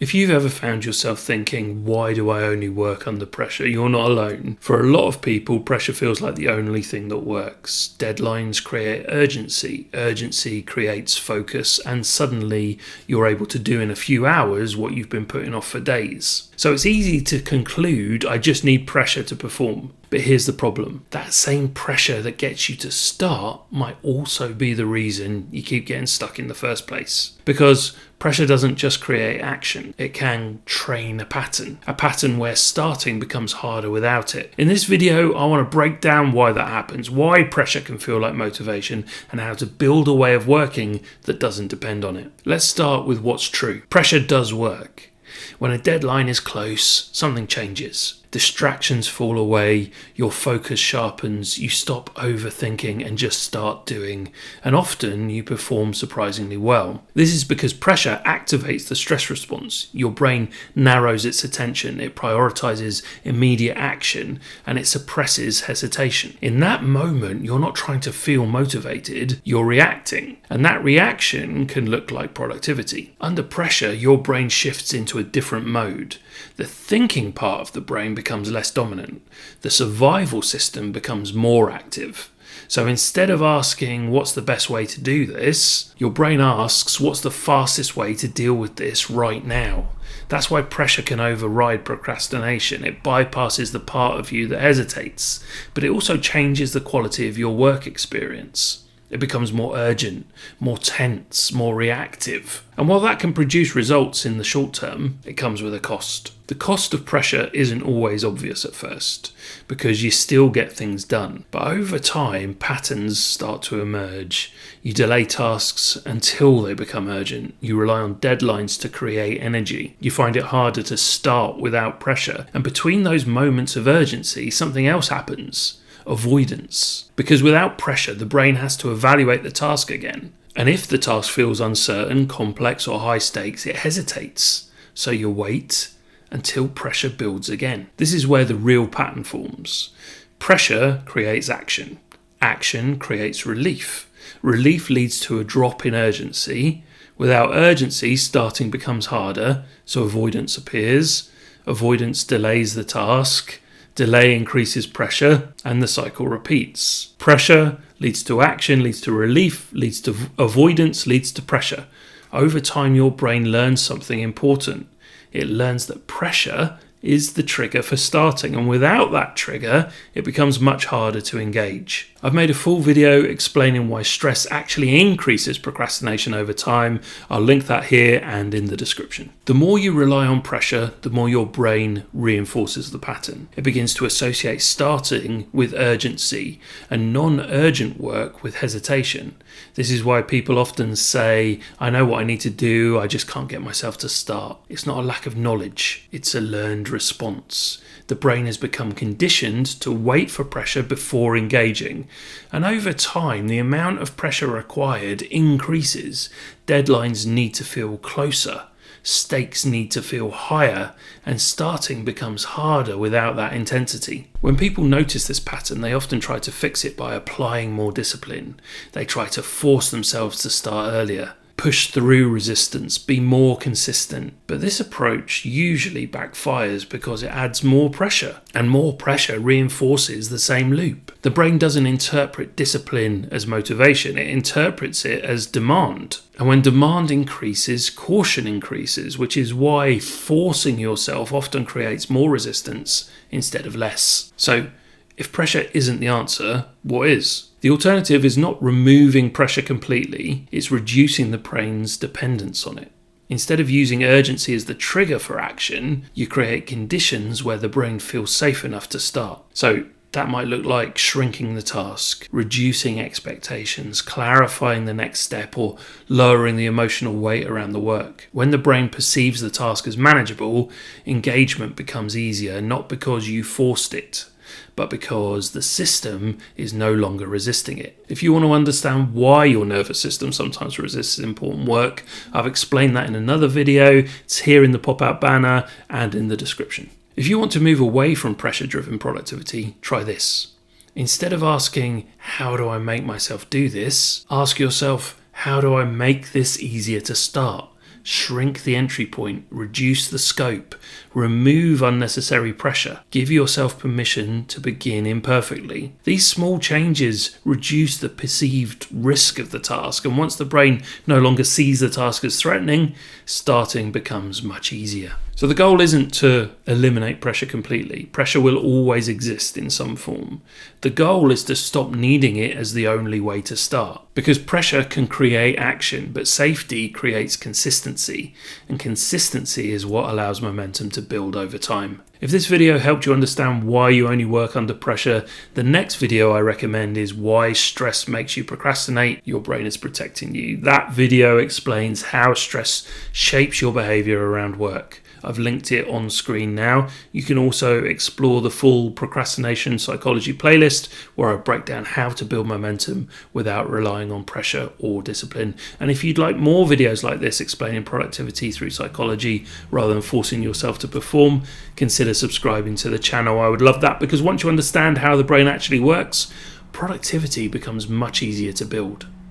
If you've ever found yourself thinking, why do I only work under pressure? You're not alone. For a lot of people, pressure feels like the only thing that works. Deadlines create urgency. Urgency creates focus, and suddenly you're able to do in a few hours what you've been putting off for days. So it's easy to conclude, I just need pressure to perform. But here's the problem. That same pressure that gets you to start might also be the reason you keep getting stuck in the first place. Because pressure doesn't just create action, it can train a pattern where starting becomes harder without it. In this video, I want to break down why that happens, why pressure can feel like motivation, and how to build a way of working that doesn't depend on it. Let's start with what's true. Pressure does work. When a deadline is close, something changes. Distractions fall away, your focus sharpens, you stop overthinking and just start doing, and often you perform surprisingly well. This is because pressure activates the stress response. Your brain narrows its attention, it prioritizes immediate action, and it suppresses hesitation. In that moment, you're not trying to feel motivated, you're reacting, and that reaction can look like productivity. Under pressure, your brain shifts into a different mode. The thinking part of the brain becomes less dominant. The survival system becomes more active. So instead of asking, what's the best way to do this? Your brain asks, what's the fastest way to deal with this right now? That's why pressure can override procrastination. It bypasses the part of you that hesitates, but it also changes the quality of your work experience. It becomes more urgent, more tense, more reactive. And while that can produce results in the short term, it comes with a cost. The cost of pressure isn't always obvious at first, because you still get things done. But over time, patterns start to emerge. You delay tasks until they become urgent. You rely on deadlines to create energy. You find it harder to start without pressure. And between those moments of urgency, something else happens. Avoidance. Because without pressure, the brain has to evaluate the task again. And if the task feels uncertain, complex, or high stakes, it hesitates. So you wait until pressure builds again. This is where the real pattern forms. Pressure creates action. Action creates relief. Relief leads to a drop in urgency. Without urgency, starting becomes harder, so avoidance appears. Avoidance delays the task. Delay increases pressure, and the cycle repeats. Pressure leads to action, leads to relief, leads to avoidance, leads to pressure. Over time, your brain learns something important. It learns that pressure is the trigger for starting, and without that trigger, it becomes much harder to engage. I've made a full video explaining why stress actually increases procrastination over time. I'll link that here and in the description. The more you rely on pressure, the more your brain reinforces the pattern. It begins to associate starting with urgency and non-urgent work with hesitation. This is why people often say, I know what I need to do, I just can't get myself to start. It's not a lack of knowledge, it's a learned response. The brain has become conditioned to wait for pressure before engaging. And over time, the amount of pressure required increases. Deadlines need to feel closer. Stakes need to feel higher, and starting becomes harder without that intensity. When people notice this pattern, they often try to fix it by applying more discipline. They try to force themselves to start earlier, push through resistance, be more consistent. But this approach usually backfires because it adds more pressure, and more pressure reinforces the same loop. The brain doesn't interpret discipline as motivation, it interprets it as demand. And when demand increases, caution increases, which is why forcing yourself often creates more resistance instead of less. So, if pressure isn't the answer, what is? The alternative is not removing pressure completely, it's reducing the brain's dependence on it. Instead of using urgency as the trigger for action, you create conditions where the brain feels safe enough to start. So that might look like shrinking the task, reducing expectations, clarifying the next step, or lowering the emotional weight around the work. When the brain perceives the task as manageable, engagement becomes easier, not because you forced it, but because the system is no longer resisting it. If you want to understand why your nervous system sometimes resists important work, I've explained that in another video. It's here in the pop-out banner and in the description. If you want to move away from pressure-driven productivity, try this. Instead of asking, how do I make myself do this? Ask yourself, how do I make this easier to start? shrink the entry point, reduce the scope, remove unnecessary pressure, give yourself permission to begin imperfectly. These small changes reduce the perceived risk of the task, and once the brain no longer sees the task as threatening, starting becomes much easier. So the goal isn't to eliminate pressure completely. Pressure will always exist in some form. The goal is to stop needing it as the only way to start. Because pressure can create action, but safety creates consistency. And consistency is what allows momentum to build over time. If this video helped you understand why you only work under pressure, the next video I recommend is why stress makes you procrastinate. Your brain is protecting you. That video explains how stress shapes your behavior around work. I've linked it on screen now. You can also explore the full procrastination psychology playlist where I break down how to build momentum without relying on pressure or discipline. And if you'd like more videos like this explaining productivity through psychology rather than forcing yourself to perform, consider subscribing to the channel. I would love that, because once you understand how the brain actually works, productivity becomes much easier to build.